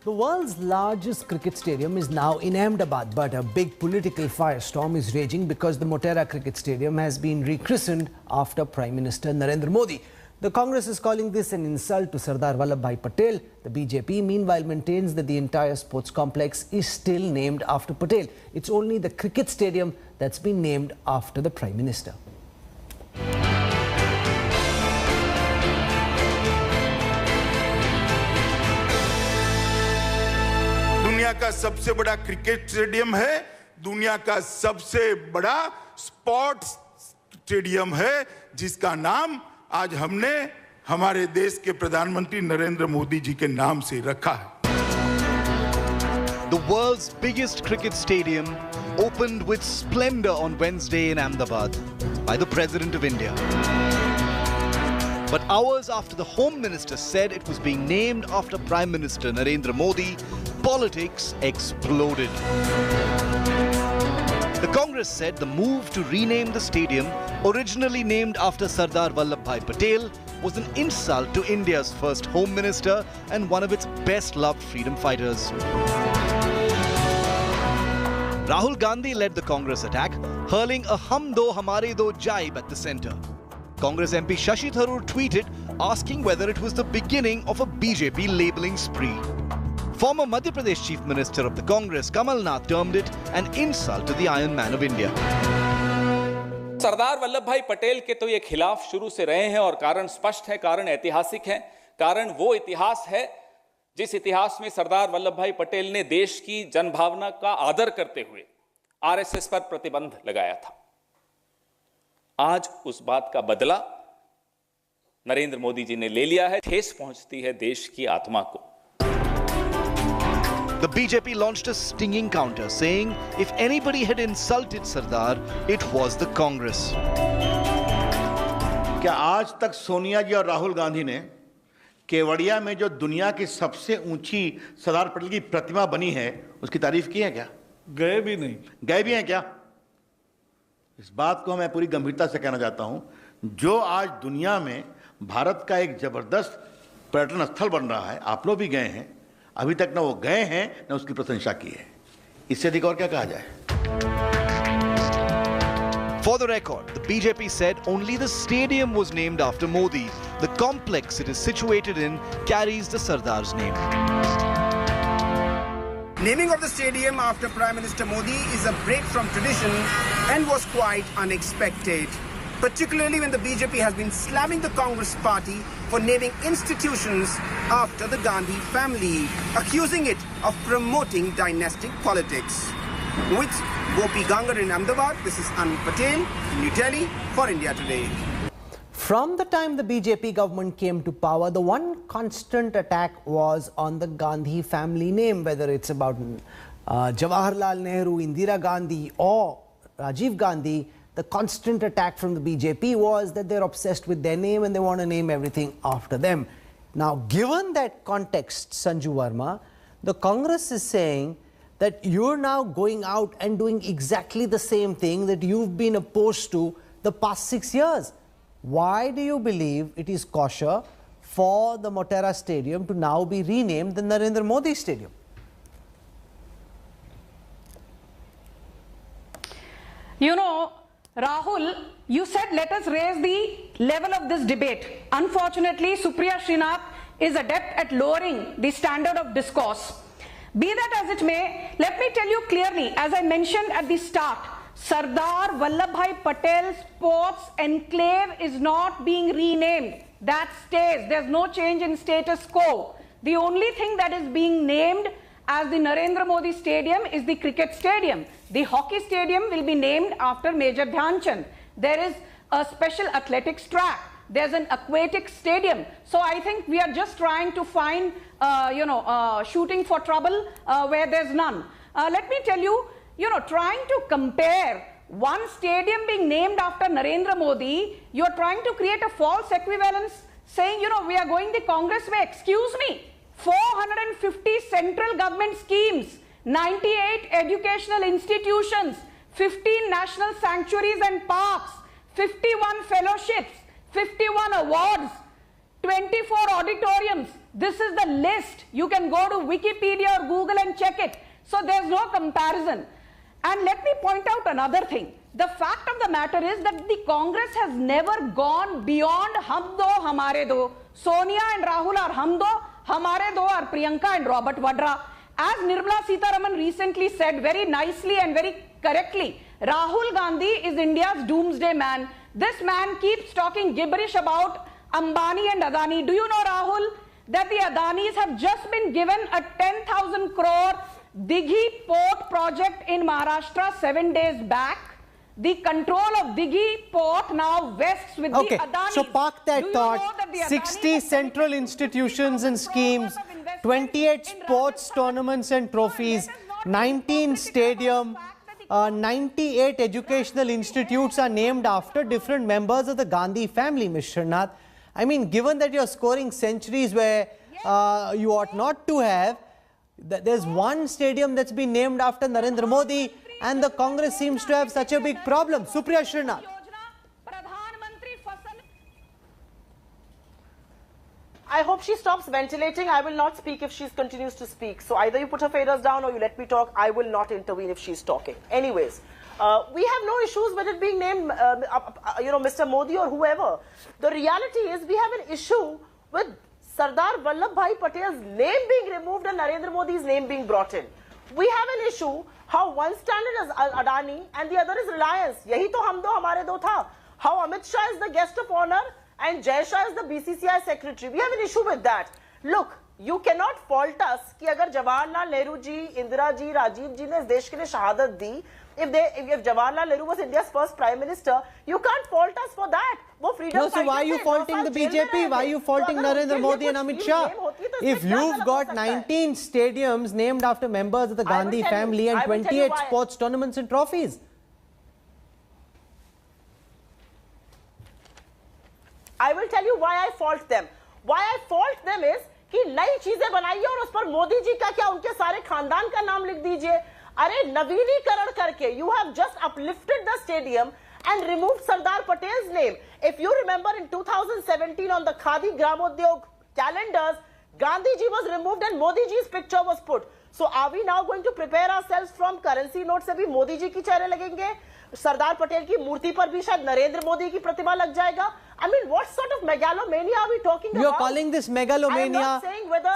The world's largest cricket stadium is now in Ahmedabad, but a big political firestorm is raging because the Motera Cricket Stadium has been rechristened after Prime Minister Narendra Modi. The Congress is calling this an insult to Sardar Vallabhbhai Patel. The BJP, meanwhile, maintains that the entire sports complex is still named after Patel. It's only the cricket stadium that's been named after the Prime Minister. दुनिया का सबसे बड़ा cricket stadium है, दुनिया का सबसे बड़ा sports stadium है, जिसका नाम आज हमने हमारे देश के प्रधानमंत्री नरेंद्र मोदी जी के नाम से रखा है. The world's biggest cricket stadium opened with splendor on Wednesday in Ahmedabad by the President of India. But hours after the Home Minister said it was being named after Prime Minister Narendra Modi, politics exploded. The Congress said the move to rename the stadium, originally named after Sardar Vallabhbhai Patel, was an insult to India's first Home Minister and one of its best-loved freedom fighters. Rahul Gandhi led the Congress attack, hurling a "Hum do Hamare do" jibe at the centre. Congress MP Shashi Tharoor tweeted asking whether it was the beginning of a BJP labelling spree. Former Madhya Pradesh Chief Minister of the Congress, Kamal Nath, termed it an insult to the Iron Man of India. Sardar Vallabh भाई पटेल के तो ये खिलाफ शुरू से रहे हैं और कारण स्पष्ट है, कारण ऐतिहासिक है. कारण वो इतिहास है जिस इतिहास में सरदार वल्लभ भाई पटेल ने देश की जनभावना का आदर करते हुए आरएसएस पर प्रतिबंध लगाया था. आज उस बात का बदला नरेंद्र मोदी जी ने ले लिया है. ठेस पहुंचती है देश की आत्मा को. The BJP launched a stinging counter saying if anybody had insulted Sardar, it was the Congress. क्या आज तक सोनिया जी और राहुल गांधी ने केवड़िया में जो दुनिया की सबसे ऊंची सरदार पटेल की प्रतिमा बनी है उसकी तारीफ की है क्या? गए भी नहीं. गए भी हैं क्या? इस बात को मैं पूरी गंभीरता से कहना चाहता हूं. जो आज दुनिया में भारत का एक जबरदस्त पर्यटन स्थल बन रहा है, आप लोग भी गए हैं, अभी तक न वो गए हैं न उसकी प्रशंसा की है. इससे अधिक और क्या कहा जाए? For the record, the BJP said only the stadium was named after Modi. The complex it is situated in carries the Sardar's name. Naming of the stadium after Prime Minister Modi is a break from tradition and was quite unexpected, particularly when the BJP has been slamming the Congress party for naming institutions after the Gandhi family, accusing it of promoting dynastic politics. With Gopi Gangar in Ahmedabad, this is Anand Patel, New Delhi for India Today. From the time the BJP government came to power, the one constant attack was on the Gandhi family name, whether it's about Jawaharlal Nehru, Indira Gandhi or Rajiv Gandhi. The constant attack from the BJP was that they're obsessed with their name and they want to name everything after them. Now, given that context, Sanju Verma, the Congress is saying that you're now going out and doing exactly the same thing that you've been opposed to the past 6 years. Why do you believe it is kosher for the Motera Stadium to now be renamed the Narendra Modi Stadium? You know, Rahul, you said let us raise the level of this debate. Unfortunately, Supriya Srinath is adept at lowering the standard of discourse. Be that as it may, let me tell you clearly, as I mentioned at the start, Sardar Vallabhbhai Patel Sports Enclave is not being renamed. That stays. There's no change in status quo. The only thing that is being named as the Narendra Modi Stadium is the cricket stadium. The hockey stadium will be named after Major Dhyan Chand. There is a special athletics track. There's an aquatic stadium. So I think we are just trying to find, shooting for trouble where there's none. Let me tell you, trying to compare one stadium being named after Narendra Modi, you're trying to create a false equivalence saying, we are going the Congress way. Excuse me, 450 central government schemes, 98 educational institutions, 15 national sanctuaries and parks, 51 fellowships, 51 awards, 24 auditoriums, This is the list. You can go to Wikipedia or Google and check it. So there's no comparison. And let me point out another thing. The fact of the matter is that the Congress has never gone beyond hum do, hamare do. Sonia and Rahul are hum do, hamare do are Priyanka and Robert Vadra. As Nirmala Sitharaman recently said very nicely and very correctly, Rahul Gandhi is India's doomsday man. This man keeps talking gibberish about Ambani and Adani. Do you know, Rahul, that the Adanis have just been given a 10,000 crore Dighi port project in Maharashtra 7 days back? The control of Dighi port now vests with the Adanis. So park that thought. 60 central institutions and schemes, 28 sports tournaments and trophies, 19 stadium, 98 educational institutes are named after different members of the Gandhi family, Ms. Srinath. I mean, given that you're scoring centuries where you ought not to have, there's one stadium that's been named after Narendra Modi, and the Congress seems to have such a big problem. Supriya Srinath. I hope she stops ventilating. I will not speak if she continues to speak. So either you put her faders down or you let me talk. I will not intervene if she's talking. Anyways, we have no issues with it being named, Mr. Modi or whoever. The reality is we have an issue with Sardar Vallabhbhai Patel's name being removed and Narendra Modi's name being brought in. We have an issue how one standard is Adani and the other is Reliance. Yahi to hum do hamare do tha. How Amit Shah is the guest of honor and Jai Shah is the BCCI secretary. We have an issue with that. Look, you cannot fault us कि अगर जवाहरलाल नेहरू जी, इंदिरा जी, राजीव जी ने इस देश के लिए शहादत दी, if Jawaharlal Nehru was India's first prime minister, you can't fault us for that. वो freedom No, so why are you faulting the BJP? Why are you faulting Narendra Modi and Amit Shah? If you've got 19 stadiums named after members of the Gandhi family and 28 sports tournaments and trophies. I will tell you why I fault them. Why I fault them is कि नई चीजें बनाइए और उस पर मोदी जी का क्या उनके सारे खानदान का नाम लिख दीजिए. अरे नवीनीकरण करके you have just uplifted the stadium and removed Sardar Patel's name. If you remember in 2017 on the Khadi Gramodyog calendars, Gandhi ji was removed and Modi ji's picture was put. So are we now going to prepare ourselves from currency notes से भी मोदी जी की चेहरे लगेंगे? सरदार पटेल की मूर्ति पर भी शायद नरेंद्र मोदी की प्रतिमा लग जाएगा. I mean, what sort of megalomania are we talking about? You're calling this megalomania.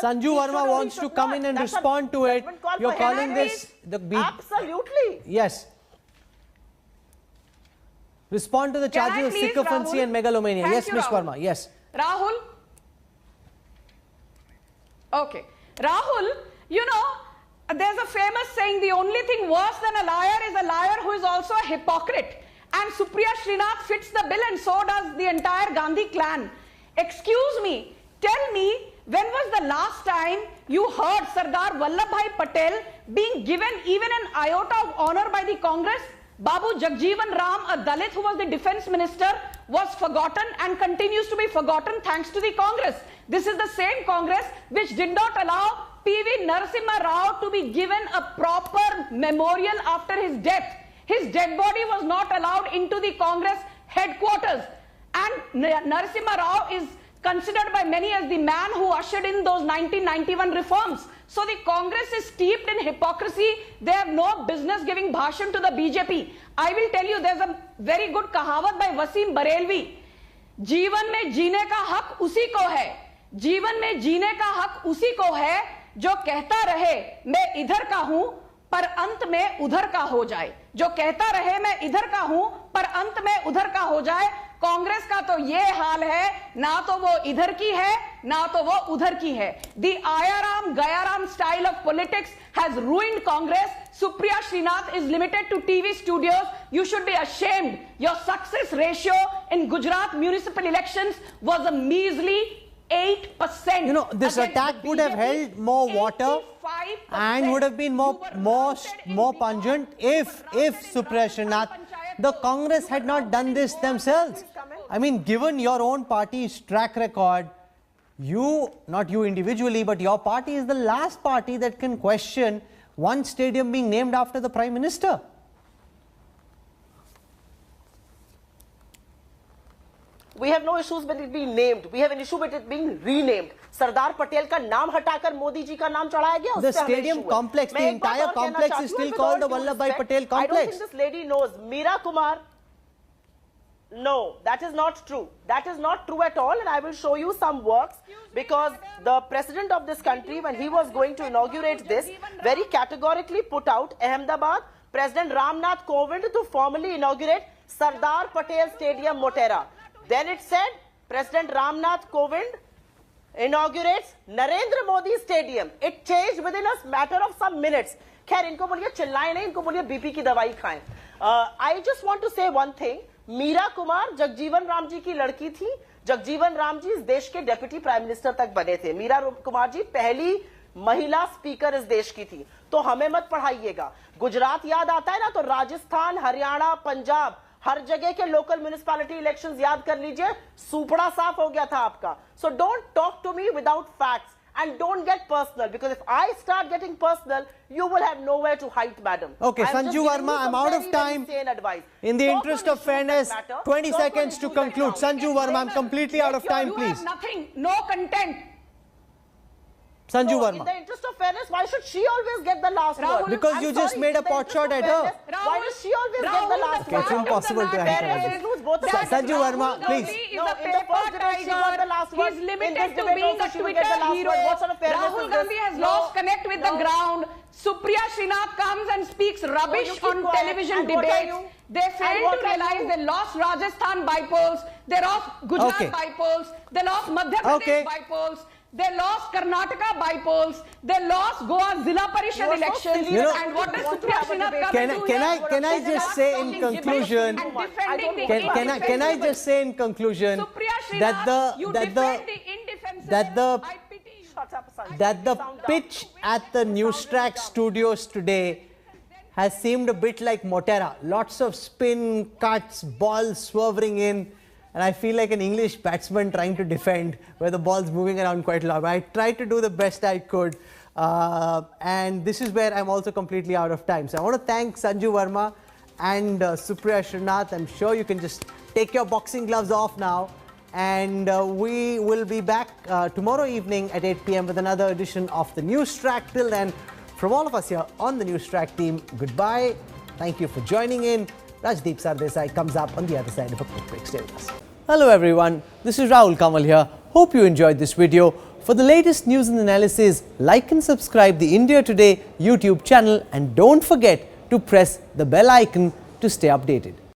Sanju Verma wants to come in and respond to it. You're calling this the Absolutely. Yes. Respond to the charges of sycophancy and megalomania. Yes, Ms. Verma. Yes. Rahul. Okay. Rahul, you know, there's a famous saying, the only thing worse than a liar is a liar who is also a hypocrite. And Supriya Srinath fits the bill, and so does the entire Gandhi clan. Excuse me, tell me, when was the last time you heard Sardar Vallabhbhai Patel being given even an iota of honor by the Congress? Babu Jagjeevan Ram, a Dalit who was the defense minister, was forgotten and continues to be forgotten thanks to the Congress. This is the same Congress which did not allow P.V. Narasimha Rao to be given a proper memorial after his death. His dead body was not allowed into the Congress headquarters. And Narasimha Rao is considered by many as the man who ushered in those 1991 reforms. So the Congress is steeped in hypocrisy. They have no business giving bhashan to the BJP. I will tell you, there's a very good kahavat by Wasim Barelvi. जीवन में जीने का हक उसी को है. जीवन में जीने का हक उसी को है जो कहता रहे मैं इधर का हूं पर अंत में उधर का हो जाए. जो कहता रहे मैं इधर का हूं पर अंत में उधर का हो जाए. कांग्रेस का तो ये हाल है, ना तो वो इधर की है ना तो वो उधर की है. The Ayaram Gayaram style of politics has ruined Congress. Supriya Srinath is limited to TV studios. You should be ashamed. Your success ratio in Gujarat municipal elections was a measly 8%. You know, this attack would have held more water and would have been more pungent if Supriya Srinath, the Congress had not done this themselves. I mean, given your own party's track record, not you individually, but your party is the last party that can question one stadium being named after the Prime Minister. We have no issues with it being named. We have an issue with it being renamed. Sardar Patel का नाम हटाकर मोदी जी का नाम चढ़ाया गया. The stadium complex, the entire complex is still called the Vallabhbhai Patel complex. I don't think this lady knows. Meera Kumar. No, that is not true. That is not true at all, and I will show you some works, because the president of this country, when he was going to inaugurate this, very categorically put out Ahmedabad, President Ramnath Kovind to formally inaugurate Sardar Patel Stadium, Motera. Then it said President Ramnath Kovind inaugurates Narendra Modi Stadium. It changed within a matter of some minutes. खैर इनको बोलिए चिल्लाएं नहीं, इनको बोलिए BP की दवाई खाएं. I just want to say one thing. Meera Kumar Jagjivan Ram ji की लड़की थी. जगजीवन राम जी इस देश के डेप्यूटी प्राइम मिनिस्टर तक बने थे. मीरा कुमार जी पहली महिला स्पीकर इस देश की थी. तो हमें मत पढ़ाइएगा. गुजरात याद आता है ना, तो राजस्थान, हरियाणा, पंजाब, हर जगह के लोकल म्युनिसिपैलिटी इलेक्शंस याद कर लीजिए. सूपड़ा साफ हो गया था आपका. So don't talk to me without facts. And don't get personal, because if I start getting personal, you will have nowhere to hide, madam. Okay, Sanju Verma, I'm out of time. In the interest of fairness, 20 seconds to conclude. Sanju Verma, I'm completely out of time, please. You have nothing, no content. Sanju So, Verma. in the interest of fairness, why should she always get the last word? Because I'm you just sorry, made a in the pot interest shot of at her. fairness, why does she always get the last Okay, word? it's impossible to answer Fairness includes both of us. Sanju Verma, please. No, in the first debate, she got the last word. He's In limited this to debate being also, a she will get the Twitter last hero. word. What sort of fairness Rahul is this? Gandhi has No, lost connect with the no. ground. Supriya Srinath comes and speaks rubbish you keep on quiet. television And what are debates. you? They failed what to are realize you? they lost Rajasthan by polls. They lost Gujarat Okay. by polls. They lost Madhya Pradesh Okay. by polls. They lost Karnataka by polls. They lost Goa Zilla Parishad You are so elections. silly You know- And what does want to Supriya have a Srinath debate. come Can and I- do can here? I- can I She's just say in talking debates conclusion- and defending the Can I just say in conclusion Supriya that Srinath, you the defend the indefensible. that the I pity you. Shut up, Sanju. that the Sound down. pitch at the Newstrack studios today has seemed a bit like Motera. Lots of spin, cuts, balls swerving in, and I feel like an English batsman trying to defend where the ball's moving around quite a lot. I tried to do the best I could, and this is where I'm also completely out of time. So I want to thank Sanju Verma and Supriya Srinath. I'm sure you can just take your boxing gloves off now. And we will be back tomorrow evening at 8 p.m. with another edition of the Newstrack. Till then, from all of us here on the Newstrack team, goodbye. Thank you for joining in. Rajdeep Sardesai comes up on the other side of a quick break. Stay with us. Hello everyone, this is Rahul Kamal here. Hope you enjoyed this video. For the latest news and analysis, like and subscribe the India Today YouTube channel, and don't forget to press the bell icon to stay updated.